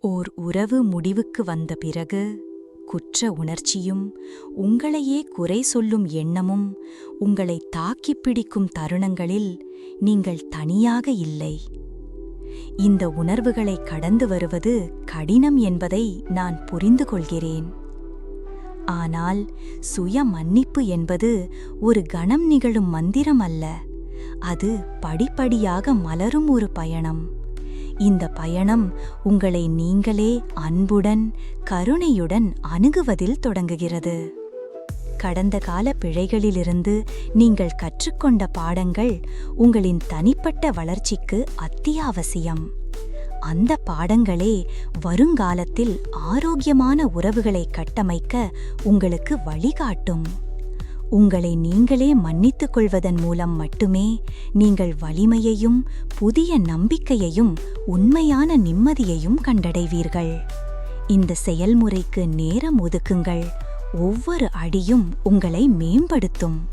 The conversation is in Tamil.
ஓர் உறவு முடிவுக்கு வந்த பிறகு குற்ற உணர்ச்சியும் உங்களையே குறை சொல்லும் எண்ணமும் உங்களை தாக்கிப் பிடிக்கும் தருணங்களில் நீங்கள் தனியாக இல்லை. இந்த உணர்வுகளை கடந்து வருவது கடினம் என்பதை நான் புரிந்து கொள்கிறேன். ஆனால் சுய மன்னிப்பு என்பது ஒரு கணம் நிகழும் மந்திரம் அல்ல, அது படிப்படியாக மலரும் ஒரு பயணம். இந்த பயணம் உங்களை நீங்களே அன்புடன் கருணையுடன் அணுகுவதில் தொடங்குகிறது. கடந்த கால பிழைகளிலிருந்து நீங்கள் கற்றுக்கொண்ட பாடங்கள் உங்களின் தனிப்பட்ட வளர்ச்சிக்கு அத்தியாவசியம். அந்த பாடங்களே வருங்காலத்தில் ஆரோக்கியமான உறவுகளை கட்டமைக்க உங்களுக்கு வழிகாட்டும். உங்களை நீங்களே மன்னித்துக் கொள்வதன் மூலம் மட்டுமே நீங்கள் வலிமையையும் புதிய நம்பிக்கையையும் உண்மையான நிம்மதியையும் கண்டடைவீர்கள். இந்த செயல்முறைக்கு நேரம் ஒதுக்குங்கள். ஒவ்வொரு அடியும் உங்களை மேம்படுத்தும்.